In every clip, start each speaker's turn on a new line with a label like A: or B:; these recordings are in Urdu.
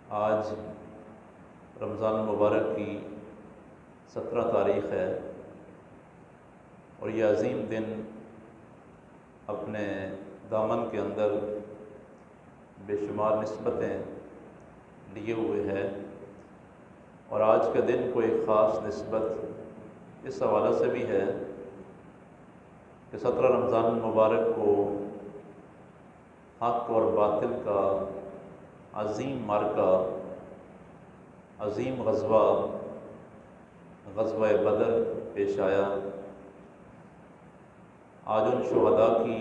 A: آج رمضان المبارک کی 17 تاریخ ہے اور یہ عظیم دن اپنے دامن کے اندر بے شمار نسبتیں لیے ہوئے ہے، اور آج کا دن کو ایک خاص نسبت اس حوالے سے بھی ہے کہ 17 رمضان المبارک کو حق اور باطل کا عظیم معرکہ، عظیم غزوہ بدر پیش آیا۔ آج ان شہداء کی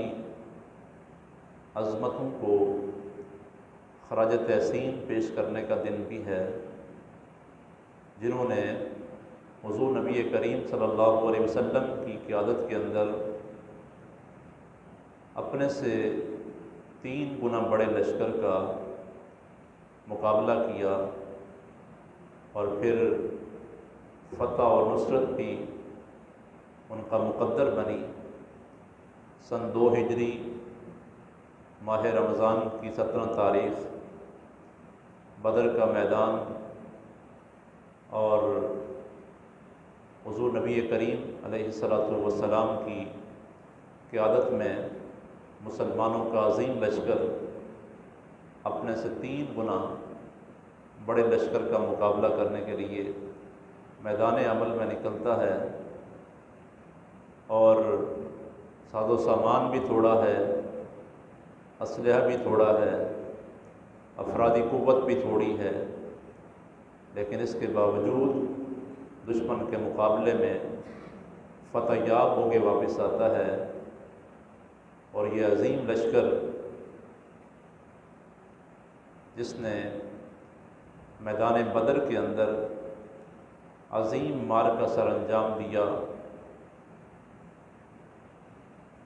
A: عظمتوں کو خراج تحسین پیش کرنے کا دن بھی ہے، جنہوں نے حضور نبی کریم صلی اللہ علیہ وسلم کی قیادت کے اندر اپنے سے 3 گنا بڑے لشکر کا مقابلہ کیا، اور پھر فتح اور نصرت بھی ان کا مقدر بنی۔ سن 2 ہجری ماہ رمضان کی 17 تاریخ بدر کا میدان اور حضور نبی کریم علیہ السلام کی قیادت میں مسلمانوں کا عظیم لشکر اپنے سے 3 گنا بڑے لشکر کا مقابلہ کرنے کے لیے میدان عمل میں نکلتا ہے، اور ساز و سامان بھی تھوڑا ہے، اسلحہ بھی تھوڑا ہے، افرادی قوت بھی تھوڑی ہے، لیکن اس کے باوجود دشمن کے مقابلے میں فتح یاب ہو کے واپس آتا ہے۔ اور یہ عظیم لشکر جس نے میدان بدر کے اندر عظیم معرکہ سر انجام دیا۔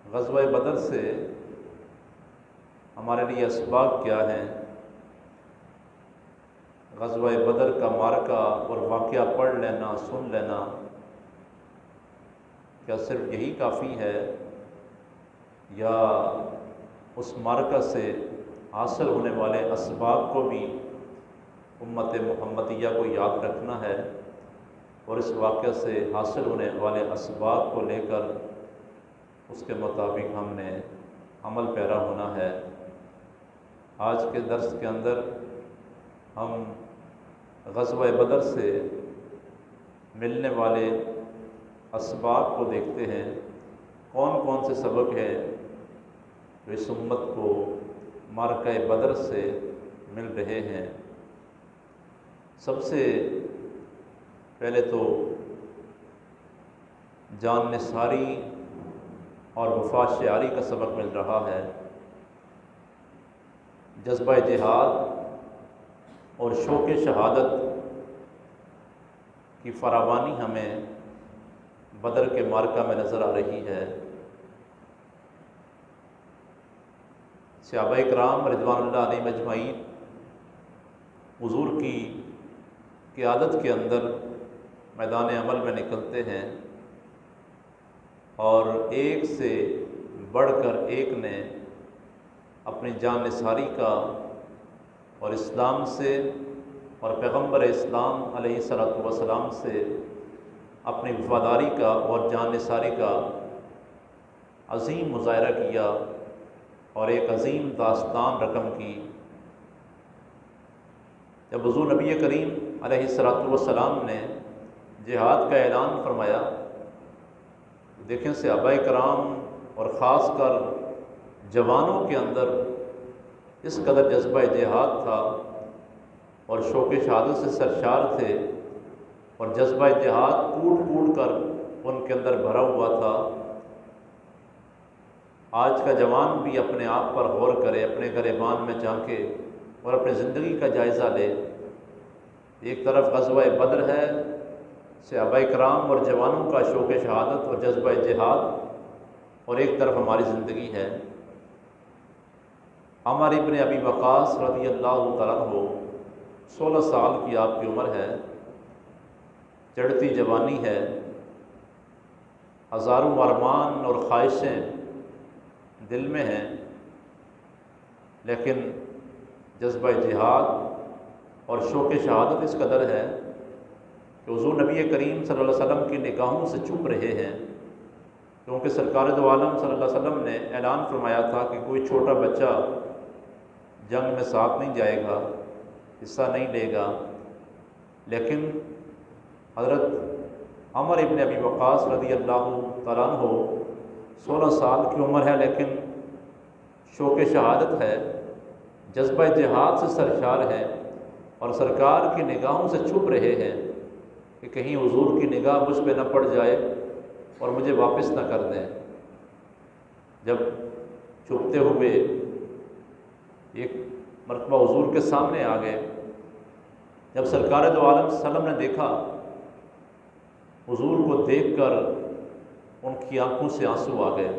A: غزوہ بدر سے ہمارے لیے اسباق کیا ہیں؟ غزوہ بدر کا معرکہ اور واقعہ پڑھ لینا، سن لینا، کیا صرف یہی کافی ہے، یا اس معرکہ سے حاصل ہونے والے اسباق کو بھی امت محمدیہ کو یاد رکھنا ہے، اور اس واقعہ سے حاصل ہونے والے اسباق کو لے کر اس کے مطابق ہم نے عمل پیرا ہونا ہے؟ آج کے درس کے اندر ہم غزوہ بدر سے ملنے والے اسباق کو دیکھتے ہیں۔ کون کون سے سبق ہیں جو اس امت کو معرکہ بدر سے مل رہے ہیں؟ سب سے پہلے تو جان نثاری اور وفا شعاری کا سبق مل رہا ہے۔ جذبہ جہاد اور شوق شہادت کی فراوانی ہمیں بدر کے معرکہ میں نظر آ رہی ہے۔ صحابہ کرام رضوان اللہ علیہم اجمعین حضور کی قیادت کے اندر میدان عمل میں نکلتے ہیں، اور ایک سے بڑھ کر ایک نے اپنی جان نثاری کا اور اسلام سے اور پیغمبر اسلام علیہ السلام سے اپنی وفاداری کا اور جان نثاری کا عظیم مظاہرہ کیا، اور ایک عظیم داستان رقم کی۔ جب حضور نبی کریم علیہ السلام نے جہاد کا اعلان فرمایا، دیکھیں صحابہ کرام اور خاص کر جوانوں کے اندر اس قدر جذبہ جہاد تھا اور شوق شہادت سے سرشار تھے، اور جذبہ جہاد کوٹ کوٹ کر ان کے اندر بھرا ہوا تھا۔ آج کا جوان بھی اپنے آپ پر غور کرے، اپنے گریبان میں جھانکے اور اپنی زندگی کا جائزہ لے۔ ایک طرف غزوہ بدر ہے، صحابہ کرام اور جوانوں کا شوق شہادت اور جذبہ جہاد، اور ایک طرف ہماری زندگی ہے۔ عمر ابن ابی وقاص رضی اللہ تعالیٰ عنہ 16 سال کی آپ کی عمر ہے، چڑھتی جوانی ہے، ہزاروں ارمان اور خواہشیں دل میں ہیں، لیکن جذبہ جہاد اور شوق شہادت اس قدر ہے کہ حضور نبی کریم صلی اللہ علیہ وسلم کی نگاہوں سے چھپ رہے ہیں، کیونکہ سرکار دو عالم صلی اللہ علیہ وسلم نے اعلان فرمایا تھا کہ کوئی چھوٹا بچہ جنگ میں ساتھ نہیں جائے گا، حصہ نہیں لے گا۔ لیکن حضرت عمر ابن ابی وقاص رضی اللہ تعالیٰ عنہ 16 سال کی عمر ہے، لیکن شوق شہادت ہے، جذبہ جہاد سے سرشار ہے، اور سرکار کی نگاہوں سے چھپ رہے ہیں کہ کہیں حضور کی نگاہ مجھ پہ نہ پڑ جائے اور مجھے واپس نہ کر دیں۔ جب چھپتے ہوئے ایک مرتبہ حضور کے سامنے آ گئے، جب سرکار دو عالم صلی اللہ علیہ وسلم نے دیکھا، حضور کو دیکھ کر ان کی آنکھوں سے آنسو آ گئے،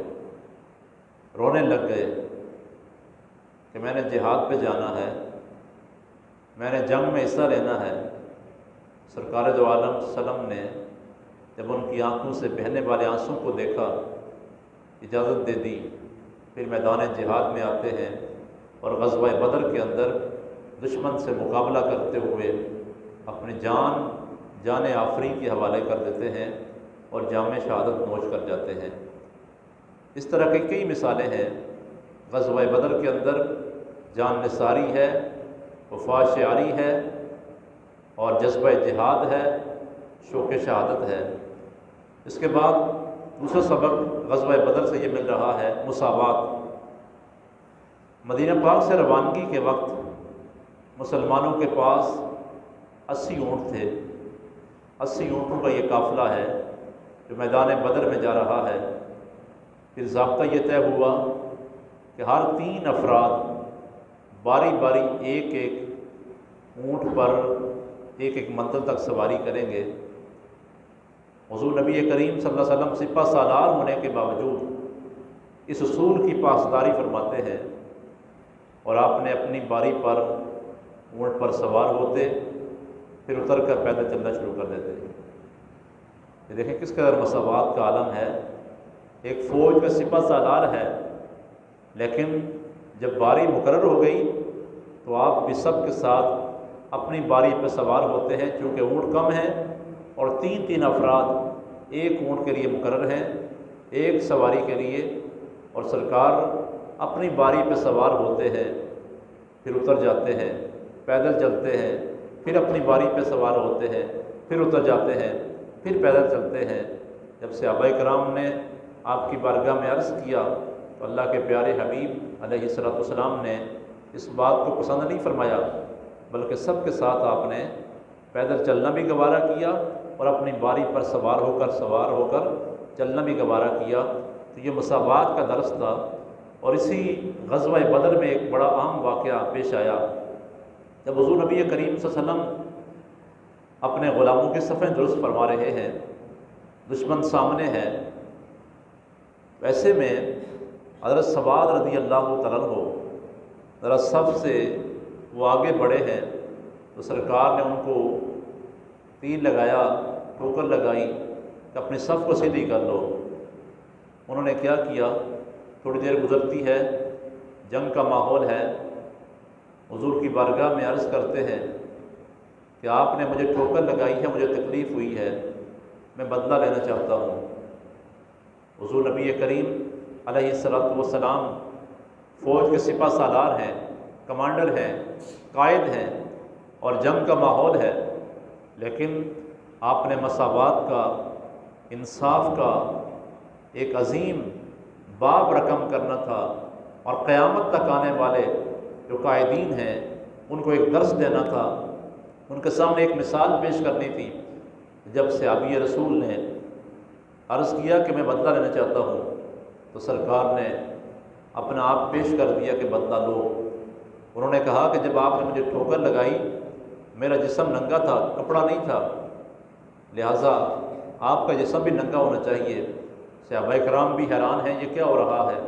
A: رونے لگ گئے کہ میں نے جہاد پہ جانا ہے، میں نے جنگ میں حصہ لینا ہے۔ سرکار دو عالم صلی اللہ علیہ وسلم نے جب ان کی آنکھوں سے بہنے والے آنسوں کو دیکھا، اجازت دے دی، پھر میدان جہاد میں آتے ہیں اور غزوہ بدر کے اندر دشمن سے مقابلہ کرتے ہوئے اپنی جان آفرین کے حوالے کر دیتے ہیں اور جام شہادت نوش کر جاتے ہیں۔ اس طرح کی کئی مثالیں ہیں۔ غزوہ بدر کے اندر جان نثاری ہے، وفا شعاری ہے، اور جذبہ جہاد ہے، شوق شہادت ہے۔ اس کے بعد دوسرا سبق غزوہ بدر سے یہ مل رہا ہے، مساوات۔ مدینہ پاک سے روانگی کے وقت مسلمانوں کے پاس 80 اونٹ تھے۔ 80 اونٹوں کا یہ قافلہ ہے جو میدان بدر میں جا رہا ہے۔ پھر ضابطہ یہ طے ہوا کہ ہر 3 افراد باری باری ایک اونٹ پر ایک منزل تک سواری کریں گے۔ حضور نبی کریم صلی اللہ علیہ وسلم سپہ سالار ہونے کے باوجود اس اصول کی پاسداری فرماتے ہیں، اور آپ نے اپنی باری پر اونٹ پر سوار ہوتے، پھر اتر کر پیدل چلنا شروع کر دیتے۔ یہ دیکھیں کس قدر مساوات کا عالم ہے۔ ایک فوج کا سپہ سالار ہے، لیکن جب باری مقرر ہو گئی تو آپ بھی سب کے ساتھ اپنی باری پہ سوار ہوتے ہیں، چونکہ اونٹ کم ہیں اور 3 افراد ایک اونٹ کے لیے مقرر ہیں، ایک سواری کے لیے، اور سرکار اپنی باری پہ سوار ہوتے ہیں، پھر اتر جاتے ہیں، پیدل چلتے ہیں، پھر اپنی باری پہ سوار ہوتے ہیں، پھر اتر جاتے ہیں، پھر پیدل چلتے ہیں۔ جب صحابہ کرام نے آپ کی بارگاہ میں عرض کیا تو اللہ کے پیارے حبیب علیہ الصلوۃ والسلام نے اس بات کو پسند نہیں فرمایا، بلکہ سب کے ساتھ آپ نے پیدل چلنا بھی گوارا کیا اور اپنی باری پر سوار ہو کر چلنا بھی گوارا کیا۔ تو یہ مساوات کا درس تھا۔ اور اسی غزوہ بدر میں ایک بڑا اہم واقعہ پیش آیا، جب حضور نبی کریم صلی اللہ علیہ وسلم اپنے غلاموں کے صفیں درست فرما رہے ہیں، دشمن سامنے ہے، ویسے میں حضرت سواد رضی اللہ تعالیٰ عنہ ذرا صف سے وہ آگے بڑھے ہیں، تو سرکار نے ان کو تیر لگایا، ٹھوکر لگائی کہ اپنی صف کو سیدھی کر لو۔ انہوں نے کیا کیا، تھوڑی دیر گزرتی ہے، جنگ کا ماحول ہے، حضور کی بارگاہ میں عرض کرتے ہیں کہ آپ نے مجھے ٹھوکر لگائی ہے، مجھے تکلیف ہوئی ہے، میں بدلہ لینا چاہتا ہوں۔ حضور نبی کریم علیہ الصلوۃ والسلام فوج کے سپہ سالار ہیں، کمانڈر ہیں، قائد ہیں، اور جنگ کا ماحول ہے، لیکن آپ نے مساوات کا، انصاف کا ایک عظیم باب رقم کرنا تھا، اور قیامت تک آنے والے جو قائدین ہیں ان کو ایک درس دینا تھا، ان کے سامنے ایک مثال پیش کرنی تھی۔ جب صحابی رسول نے عرض کیا کہ میں بدلہ لینا چاہتا ہوں، تو سرکار نے اپنا آپ پیش کر دیا کہ بدلہ لو۔ انہوں نے کہا کہ جب آپ نے مجھے ٹھوکر لگائی، میرا جسم ننگا تھا، کپڑا نہیں تھا، لہٰذا آپ کا جسم بھی ننگا ہونا چاہیے۔ صحابہ کرام بھی حیران ہیں، یہ کیا ہو رہا ہے،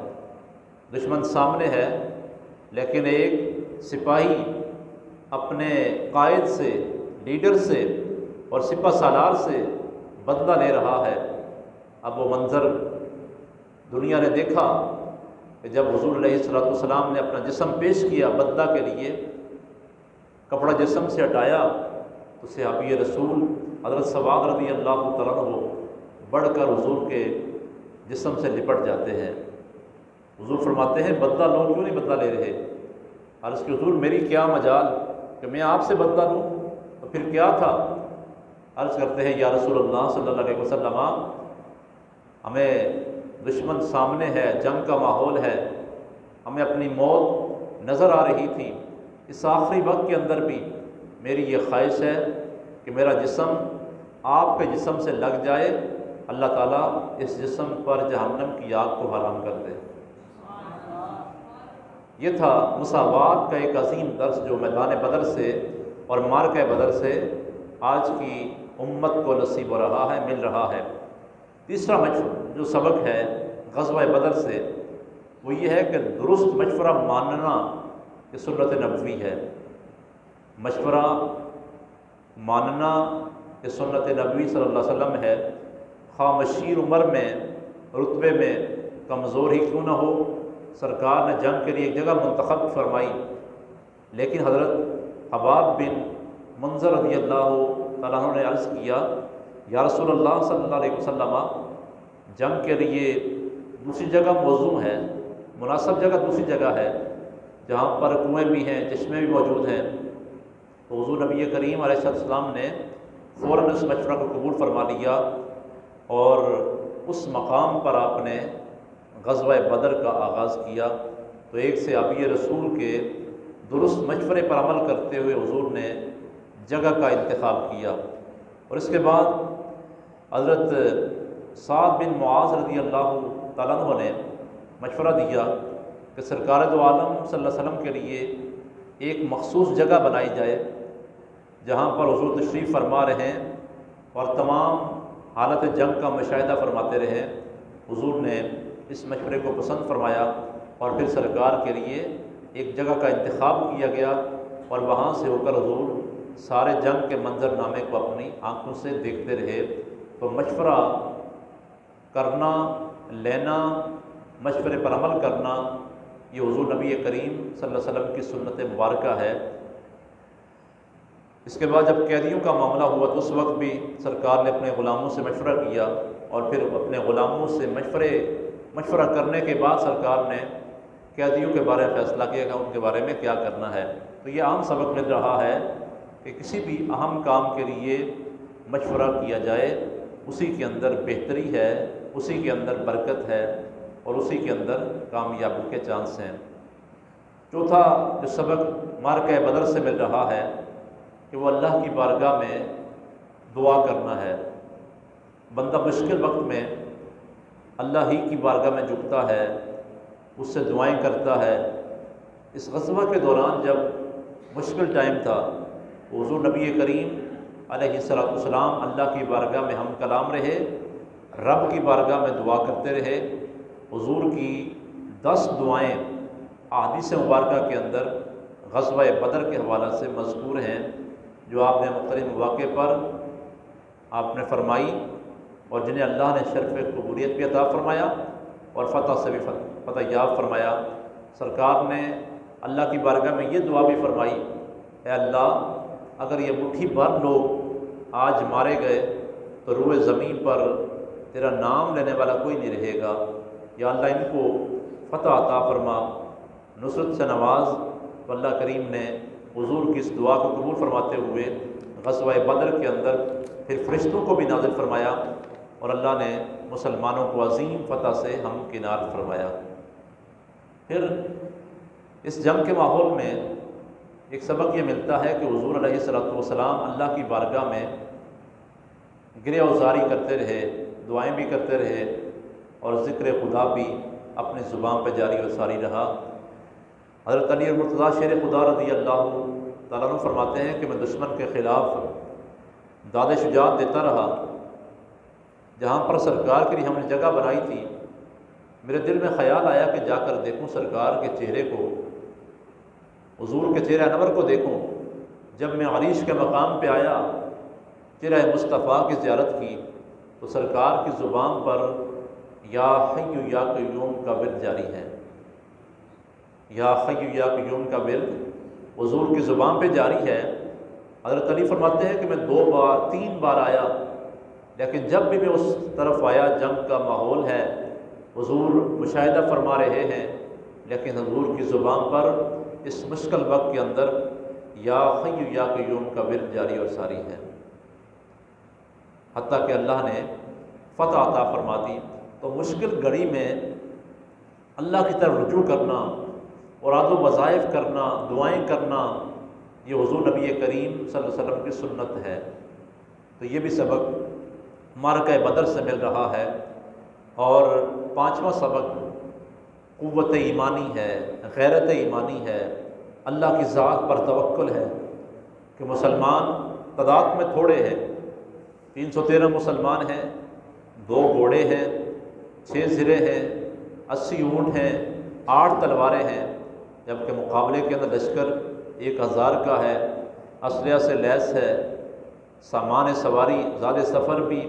A: دشمن سامنے ہے، لیکن ایک سپاہی اپنے قائد سے، لیڈر سے اور سپہ سالار سے بدلہ لے رہا ہے۔ اب وہ منظر دنیا نے دیکھا کہ جب حضور علیہ الصلوۃ والسلام نے اپنا جسم پیش کیا بدلہ کے لیے، کپڑا جسم سے ہٹایا تو صحابی رسول حضرت سواد رضی اللہ تعالیٰ عنہ بڑھ کر حضور کے جسم سے لپٹ جاتے ہیں۔ حضور فرماتے ہیں بدلہ لو، کیوں نہیں بدلہ لے رہے؟ عرض کہ حضور میری کیا مجال کہ میں آپ سے بدلہ لوں، تو پھر کیا تھا؟ عرض کرتے ہیں یا رسول اللہ صلی اللہ علیہ وسلم ہمیں دشمن سامنے ہے، جنگ کا ماحول ہے، ہمیں اپنی موت نظر آ رہی تھی، اس آخری وقت کے اندر بھی میری یہ خواہش ہے کہ میرا جسم آپ کے جسم سے لگ جائے، اللہ تعالیٰ اس جسم پر جہنم کی آگ کو حرام کر دے۔ یہ تھا مساوات کا ایک عظیم درس جو میدان بدر سے اور معرکہ بدر سے آج کی امت کو نصیب ہو رہا ہے، مل رہا ہے۔ تیسرا جو سبق ہے غزوہ بدر سے وہ یہ ہے کہ درست مشورہ ماننا یہ سنت نبوی ہے۔ مشورہ ماننا یہ سنت نبوی صلی اللہ علیہ وسلم ہے، خواہ مشیر عمر میں رتبے میں کمزور ہی کیوں نہ ہو۔ سرکار نے جنگ کے لیے ایک جگہ منتخب فرمائی، لیکن حضرت حباب بن منظر رضی اللہ تعالیٰ عنہ نے عرض کیا یا رسول اللہ صلی اللہ علیہ وسلم جنگ کے لیے دوسری جگہ موزوں ہے، مناسب جگہ دوسری جگہ ہے جہاں پر کنویں بھی ہیں، چشمے بھی موجود ہیں۔ تو حضور نبی کریم علیہ السلام نے فوراً اس مشورہ کو قبول فرما لیا اور اس مقام پر آپ نے غزوہ بدر کا آغاز کیا۔ تو ایک صحابی رسول کے درست مشورے پر عمل کرتے ہوئے حضور نے جگہ کا انتخاب کیا، اور اس کے بعد حضرت سعد بن معاذ رضی اللہ تعالیٰ عنہ نے مشورہ دیا کہ سرکار دو عالم صلی اللہ علیہ وسلم کے لیے ایک مخصوص جگہ بنائی جائے جہاں پر حضور تشریف فرما رہیں اور تمام حالت جنگ کا مشاہدہ فرماتے رہیں۔ حضور نے اس مشورے کو پسند فرمایا اور پھر سرکار کے لیے ایک جگہ کا انتخاب کیا گیا، اور وہاں سے ہو کر حضور سارے جنگ کے منظر نامے کو اپنی آنکھوں سے دیکھتے رہے۔ تو مشورہ کرنا، لینا، مشورے پر عمل کرنا یہ حضور نبی کریم صلی اللہ علیہ وسلم کی سنت مبارکہ ہے۔ اس کے بعد جب قیدیوں کا معاملہ ہوا تو اس وقت بھی سرکار نے اپنے غلاموں سے مشورہ کیا، اور پھر اپنے غلاموں سے مشورہ کرنے کے بعد سرکار نے قیدیوں کے بارے میں فیصلہ کیا کہ ان کے بارے میں کیا کرنا ہے۔ تو یہ عام سبق مل رہا ہے کہ کسی بھی اہم کام کے لیے مشورہ کیا جائے، اسی کے اندر بہتری ہے، اسی کے اندر برکت ہے، اور اسی کے اندر کامیابی کے چانس ہیں۔ چوتھا جو سبق معرکہ بدر سے مل رہا ہے کہ وہ اللہ کی بارگاہ میں دعا کرنا ہے۔ بندہ مشکل وقت میں اللہ ہی کی بارگاہ میں جھکتا ہے، اس سے دعائیں کرتا ہے۔ اس غزوہ کے دوران جب مشکل ٹائم تھا، حضور نبی کریم علیہ السلام اللہ کی بارگاہ میں ہم کلام رہے، رب کی بارگاہ میں دعا کرتے رہے۔ حضور کی 10 دعائیں احادیث مبارکہ کے اندر غزوہ بدر کے حوالہ سے مذکور ہیں، جو آپ نے مختلف مواقع پر آپ نے فرمائی، اور جنہیں اللہ نے شرف قبولیت بھی عطا فرمایا اور فتح سے بھی فتح یاب فرمایا۔ سرکار نے اللہ کی بارگاہ میں یہ دعا بھی فرمائی، اے اللہ اگر یہ مٹھی بھر لوگ آج مارے گئے تو روئے زمین پر تیرا نام لینے والا کوئی نہیں رہے گا، یا اللہ ان کو فتح عطا فرما، نصرت سے نواز۔ تو اللہ کریم نے حضور کی اس دعا کو قبول فرماتے ہوئے غزوہ بدر کے اندر پھر فرشتوں کو بھی نازل فرمایا، اور اللہ نے مسلمانوں کو عظیم فتح سے ہمکنار فرمایا۔ پھر اس جنگ کے ماحول میں ایک سبق یہ ملتا ہے کہ حضور علیہ السلام اللہ کی بارگاہ میں گرہ وزاری کرتے رہے، دعائیں بھی کرتے رہے، اور ذکر خدا بھی اپنی زبان پہ جاری و ساری رہا۔ حضرت علی مرتضیٰ شیر خدا رضی اللہ تعالیٰ عنہ فرماتے ہیں کہ میں دشمن کے خلاف داد شجاعت دیتا رہا، جہاں پر سرکار کے لیے ہم نے جگہ بنائی تھی، میرے دل میں خیال آیا کہ جا کر دیکھوں سرکار کے چہرے کو، حضور کے چہرہ انور کو دیکھوں۔ جب میں عریش کے مقام پہ آیا، چہرہ مصطفیٰ کی زیارت کی، تو سرکار کی زبان پر یا حی یا قیوم کا ورد جاری ہے، یا حی یا قیوم کا ورد حضور کی زبان پہ جاری ہے۔ حضرت علی فرماتے ہیں کہ میں 2 بار 3 بار آیا، لیکن جب بھی میں اس طرف آیا جنگ کا ماحول ہے، حضور مشاہدہ فرما رہے ہیں، لیکن حضور کی زبان پر اس مشکل وقت کے اندر یا حی یا قیوم کا ورد جاری اور ساری ہے، حتیٰ کہ اللہ نے فتح عطا فرما دی۔ تو مشکل گھڑی میں اللہ کی طرف رجوع کرنا، مراد و وظائف کرنا، دعائیں کرنا، یہ حضور نبی کریم صلی اللہ علیہ وسلم کی سنت ہے۔ تو یہ بھی سبق معرکہ بدر سے مل رہا ہے۔ اور 5واں سبق قوت ایمانی ہے، غیرت ایمانی ہے، اللہ کی ذات پر توکل ہے کہ مسلمان تعداد میں تھوڑے ہیں، 313 مسلمان ہیں، 2 گھوڑے ہیں، 6 زرے ہیں، 80 اونٹ ہیں، 8 تلواریں ہیں، جبکہ مقابلے کے اندر لشکر 1000 کا ہے، اسلحہ سے لیس ہے، سامان سواری زاد سفر بھی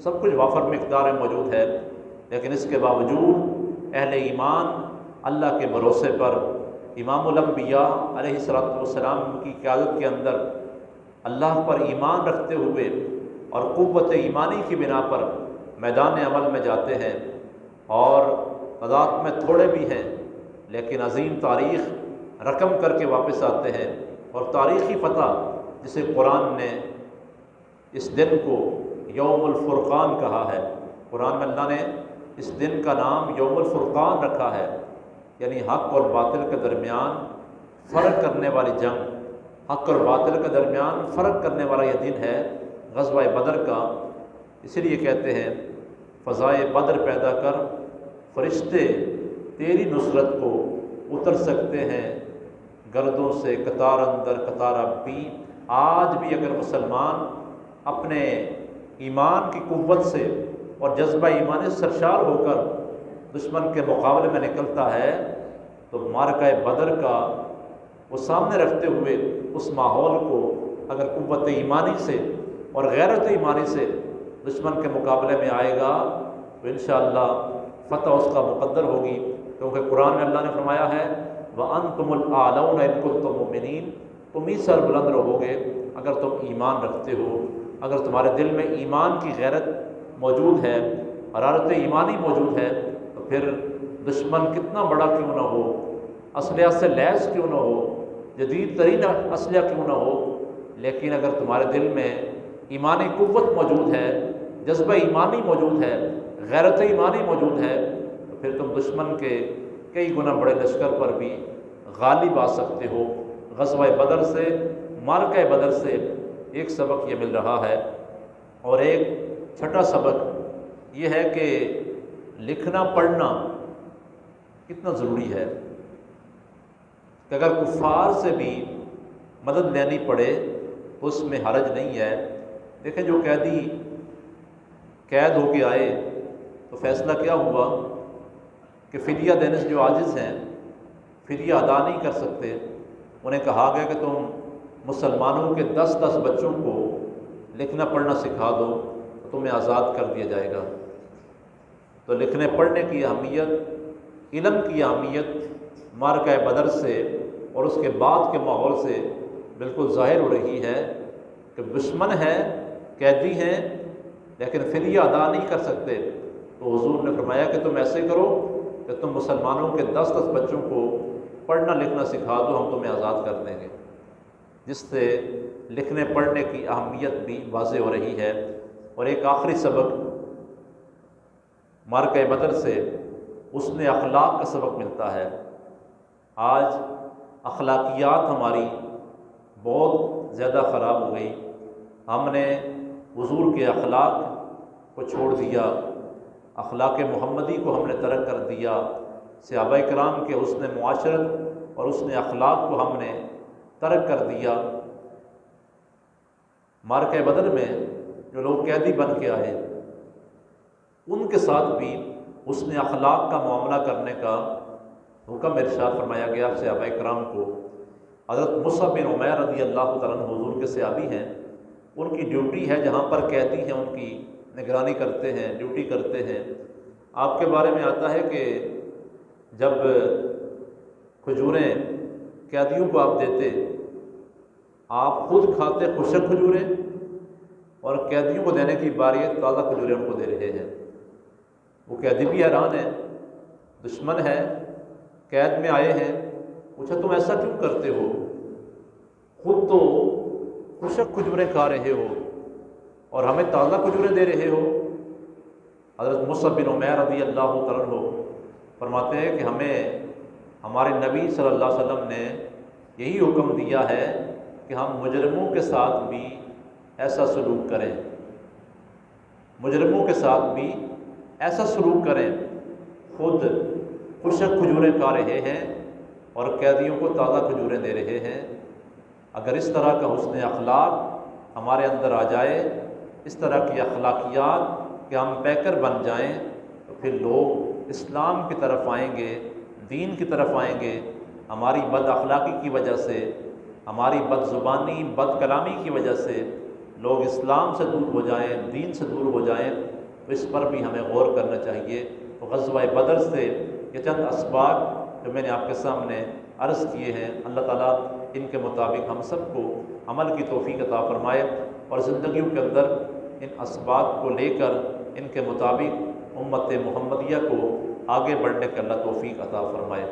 A: سب کچھ وافر مقدار میں موجود ہے، لیکن اس کے باوجود اہل ایمان اللہ کے بھروسے پر امام الانبیاء علیہ السلام کی قیادت کے اندر اللہ پر ایمان رکھتے ہوئے اور قوت ایمانی کی بنا پر میدان عمل میں جاتے ہیں، اور تعداد میں تھوڑے بھی ہیں لیکن عظیم تاریخ رقم کر کے واپس آتے ہیں۔ اور تاریخی فتح جسے قرآن نے اس دن کو یوم الفرقان کہا ہے، قرآن میں اللہ نے اس دن کا نام یوم الفرقان رکھا ہے، یعنی حق اور باطل کے درمیان فرق کرنے والی جنگ، حق اور باطل کے درمیان فرق کرنے والا یہ دن ہے غزوہ بدر کا۔ اسی لیے کہتے ہیں فضائے بدر پیدا کر، فرشتے تیری نصرت کو اتر سکتے ہیں گردوں سے قطار اندر قطار اب بھی۔ آج بھی اگر مسلمان اپنے ایمان کی قوت سے اور جذبہ ایمانی سرشار ہو کر دشمن کے مقابلے میں نکلتا ہے تو معرکہ بدر کا وہ سامنے رکھتے ہوئے اس ماحول کو اگر قوت ایمانی سے اور غیرت ایمانی سے دشمن کے مقابلے میں آئے گا تو انشاءاللہ فتح اس کا مقدر ہوگی، کیونکہ قرآن میں اللہ نے فرمایا ہے وَأَنْتُمُ الْأَعْلَوْنَ إِن كُنتُم مُؤْمِنِينَ، تم ہی سربلند رہو گے اگر تم ایمان رکھتے ہو، اگر تمہارے دل میں ایمان کی غیرت موجود ہے، حرارت ایمانی موجود ہے، تو پھر دشمن کتنا بڑا کیوں نہ ہو، اسلحہ سے لیس کیوں نہ ہو، جدید ترین اسلحہ کیوں نہ ہو، لیکن اگر تمہارے دل میں ایمانی قوت موجود ہے، جذبہ ایمانی موجود ہے، غیرت ایمانی موجود ہے، تو پھر تم دشمن کے کئی گنا بڑے لشکر پر بھی غالب آ سکتے ہو۔ غزوہ بدر سے، معرکہ بدر سے ایک سبق یہ مل رہا ہے۔ اور ایک چھٹا سبق یہ ہے کہ لکھنا پڑھنا کتنا ضروری ہے، کہ اگر کفار سے بھی مدد لینی پڑے تو اس میں حرج نہیں ہے۔ دیکھیں جو قیدی قید ہو کے آئے تو فیصلہ کیا ہوا کہ فدیہ دینے سے جو عاجز ہیں، فدیہ ادا نہیں کر سکتے، انہیں کہا گیا کہ تم مسلمانوں کے 10 بچوں کو لکھنا پڑھنا سکھا دو تو تمہیں آزاد کر دیا جائے گا۔ تو لکھنے پڑھنے کی اہمیت، علم کی اہمیت معرکہ بدر سے اور اس کے بعد کے ماحول سے بالکل ظاہر ہو رہی ہے کہ دشمن ہے، قیدی ہیں، لیکن فدیہ ادا نہیں کر سکتے، تو حضور نے فرمایا کہ تم ایسے کرو کہ تم مسلمانوں کے 10 بچوں کو پڑھنا لکھنا سکھا دو، ہم تمہیں آزاد کر دیں گے، جس سے لکھنے پڑھنے کی اہمیت بھی واضح ہو رہی ہے۔ اور ایک آخری سبق معرکہ بدر سے حسن اخلاق کا سبق ملتا ہے۔ آج اخلاقیات ہماری بہت زیادہ خراب ہو گئی، ہم نے حضور کے اخلاق کو چھوڑ دیا، اخلاق محمدی کو ہم نے ترک کر دیا، صحابہ کرام کے حسن معاشرت اور حسن اخلاق کو ہم نے ترک کر دیا۔ معرکہ بدر میں جو لوگ قیدی بن کے آئے ان کے ساتھ بھی حسن اخلاق کا معاملہ کرنے کا حکم ارشاد فرمایا گیا صحابہ کرام کو۔ حضرت مصعب بن عمیر رضی اللہ تعالیٰ عنہ حضور کے صحابی ہیں، ان کی ڈیوٹی ہے جہاں پر قیدی ہیں ان کی نگرانی کرتے ہیں، ڈیوٹی کرتے ہیں۔ آپ کے بارے میں آتا ہے کہ جب کھجوریں قیدیوں کو آپ دیتے آپ خود کھاتے خشک کھجوریں اور قیدیوں کو دینے کی باری ہے تازہ کھجوریں ان کو دے رہے ہیں۔ وہ قیدی بھی حیران ہے، دشمن ہے، قید میں آئے ہیں، پوچھا تم ایسا کیوں کرتے ہو؟ خود تو خشک کھجوریں کھا رہے ہو اور ہمیں تازہ کھجوریں دے رہے ہو۔ حضرت مصعب بن عمیر رضی اللہ تعالیٰ عنہ فرماتے ہیں کہ ہمیں ہمارے نبی صلی اللہ علیہ وسلم نے یہی حکم دیا ہے کہ ہم مجرموں کے ساتھ بھی ایسا سلوک کریں، مجرموں کے ساتھ بھی ایسا سلوک کریں، خود خشک کھجوریں کھا رہے ہیں اور قیدیوں کو تازہ کھجوریں دے رہے ہیں۔ اگر اس طرح کا حسن اخلاق ہمارے اندر آ جائے، اس طرح کی اخلاقیات کہ ہم پیکر بن جائیں، تو پھر لوگ اسلام کی طرف آئیں گے، دین کی طرف آئیں گے۔ ہماری بد اخلاقی کی وجہ سے، ہماری بد زبانی، بد کلامی کی وجہ سے لوگ اسلام سے دور ہو جائیں، دین سے دور ہو جائیں، تو اس پر بھی ہمیں غور کرنا چاہیے۔ تو غزوہ بدر سے یہ چند اسباق جو میں نے آپ کے سامنے عرض کیے ہیں، اللہ تعالیٰ ان کے مطابق ہم سب کو عمل کی توفیق عطا فرمائے اور زندگیوں کے اندر ان اسباق کو لے کر ان کے مطابق امت محمدیہ کو آگے بڑھنے کا اللہ توفیق عطا فرمائے۔